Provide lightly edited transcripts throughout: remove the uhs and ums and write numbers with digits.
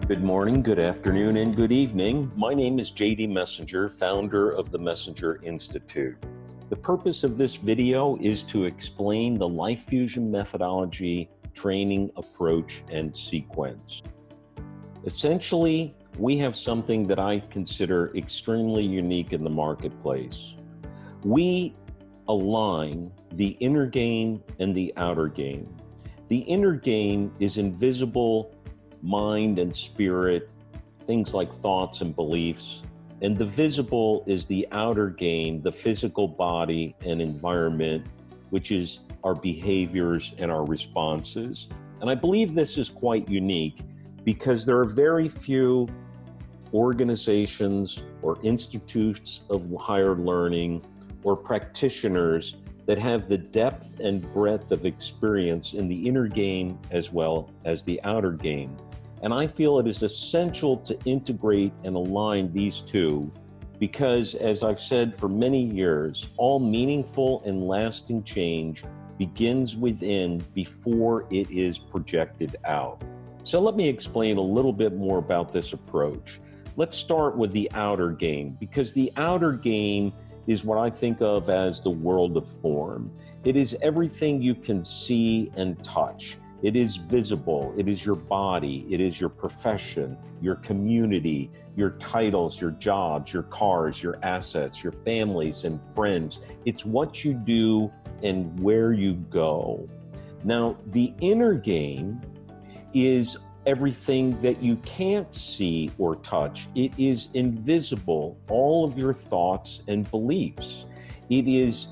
Good morning, good afternoon, and good evening. My name is JD Messenger, founder of the Messenger Institute. The purpose of this video is to explain the Life Fusion methodology, training approach, and sequence. Essentially, we have something that I consider extremely unique in the marketplace. We align the inner game and the outer game. The inner game is invisible mind and spirit, things like thoughts and beliefs, and the visible is the outer game, the physical body and environment, which is our behaviors and our responses. And I believe this is quite unique because there are very few organizations or institutes of higher learning or practitioners that have the depth and breadth of experience in the inner game as well as the outer game. And I feel it is essential to integrate and align these two because, as I've said for many years, all meaningful and lasting change begins within before it is projected out. So let me explain a little bit more about this approach. Let's start with the outer game, because the outer game is what I think of as the world of form. It is everything you can see and touch. It is visible, it is your body, it is your profession, your community, your titles, your jobs, your cars, your assets, your families and friends. It's what you do and where you go. Now, the inner game is everything that you can't see or touch. It is invisible, all of your thoughts and beliefs. It is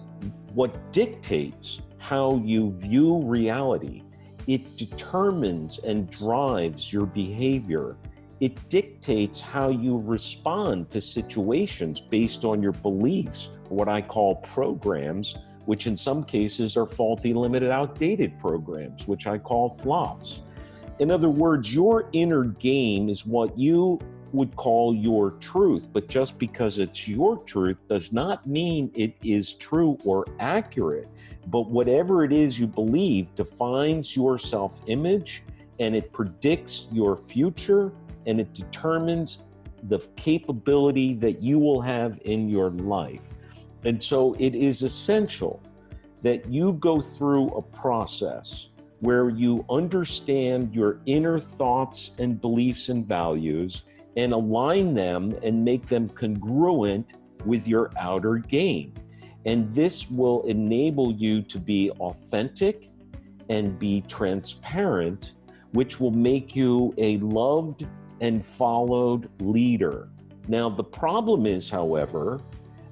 what dictates how you view reality. It determines and drives your behavior. It dictates how you respond to situations based on your beliefs, what I call programs, which in some cases are faulty, limited, outdated programs, which I call flops. In other words, your inner game is what you would call your truth, but just because it's your truth does not mean it is true or accurate. But whatever it is you believe defines your self-image, and it predicts your future, and it determines the capability that you will have in your life. And so it is essential that you go through a process where you understand your inner thoughts and beliefs and values and align them and make them congruent with your outer game. And this will enable you to be authentic and be transparent, which will make you a loved and followed leader. Now, the problem is, however,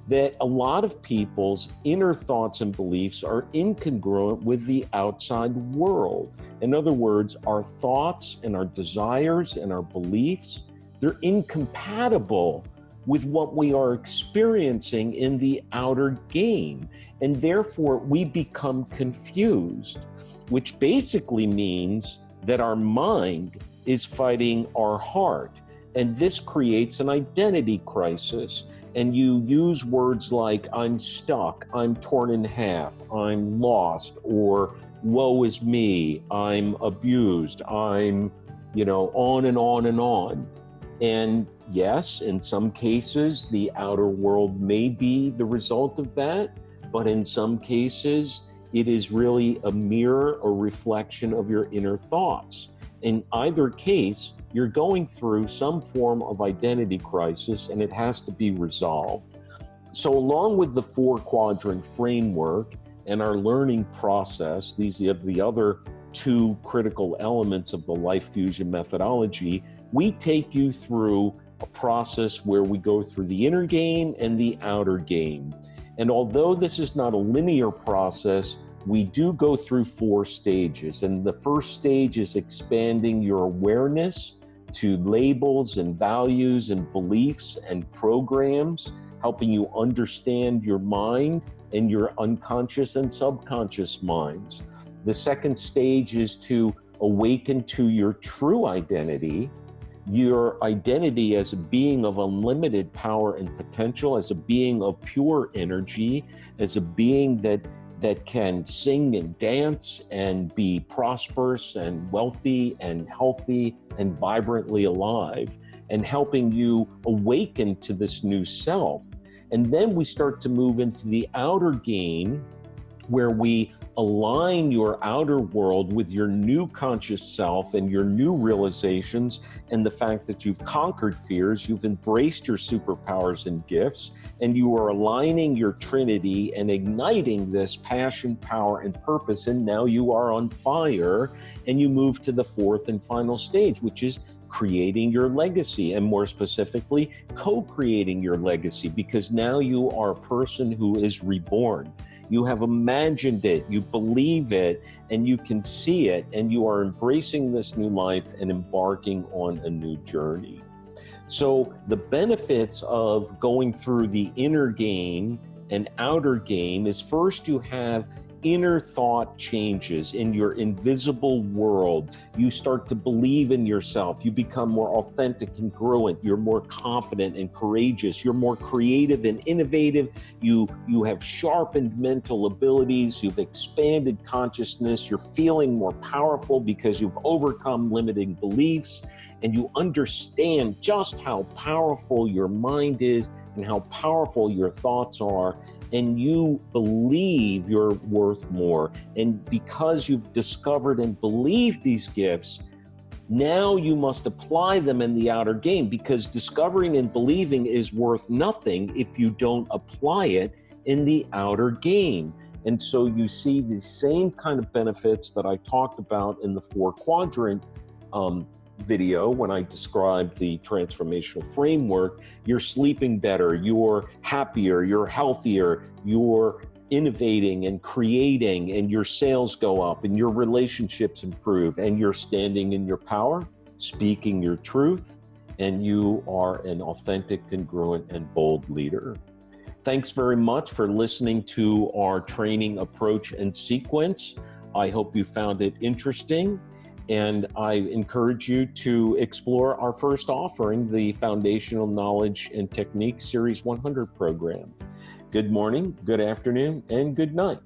that a lot of people's inner thoughts and beliefs are incongruent with the outside world. In other words, our thoughts and our desires and our beliefs, they're incompatible with what we are experiencing in the outer game. And therefore, we become confused, which basically means that our mind is fighting our heart. And this creates an identity crisis. And you use words like, I'm stuck, I'm torn in half, I'm lost, or woe is me, I'm abused, I'm, on and on and on. And yes, in some cases, the outer world may be the result of that, but in some cases, it is really a mirror or reflection of your inner thoughts. In either case, you're going through some form of identity crisis and it has to be resolved. So along with the 4-quadrant framework and our learning process, these are the other 2 critical elements of the Life Fusion methodology. We take you through a process where we go through the inner game and the outer game. And although this is not a linear process, we do go through 4 stages. And the first stage is expanding your awareness to labels and values and beliefs and programs, helping you understand your mind and your unconscious and subconscious minds. The second stage is to awaken to your true identity, your identity as a being of unlimited power and potential, as a being of pure energy, as a being that that can sing and dance and be prosperous and wealthy and healthy and vibrantly alive, and helping you awaken to this new self. And then we start to move into the outer game, where we align your outer world with your new conscious self and your new realizations, and the fact that you've conquered fears, you've embraced your superpowers and gifts, and you are aligning your trinity and igniting this passion, power, and purpose. And now you are on fire, and you move to the fourth and final stage, which is creating your legacy, and more specifically, co-creating your legacy, because now you are a person who is reborn. You have imagined it, you believe it, and you can see it, and you are embracing this new life and embarking on a new journey. So the benefits of going through the inner game and outer game is, first, you have inner thought changes in your invisible world. You start to believe in yourself. You become more authentic and congruent. You're more confident and courageous. You're more creative and innovative. You have sharpened mental abilities. You've expanded consciousness. You're feeling more powerful because you've overcome limiting beliefs, and you understand just how powerful your mind is and how powerful your thoughts are. And you believe you're worth more. And because you've discovered and believed these gifts, now you must apply them in the outer game, because discovering and believing is worth nothing if you don't apply it in the outer game. And so you see the same kind of benefits that I talked about in the 4-quadrant video when I described the transformational framework. You're sleeping better, you're happier, you're healthier, you're innovating and creating, and your sales go up, and your relationships improve, and you're standing in your power, speaking your truth, and you are an authentic, congruent, and bold leader. Thanks very much for listening to our training approach and sequence. I hope you found it interesting. And I encourage you to explore our first offering, the Foundational Knowledge and Techniques Series 100 program. Good morning, good afternoon, and good night.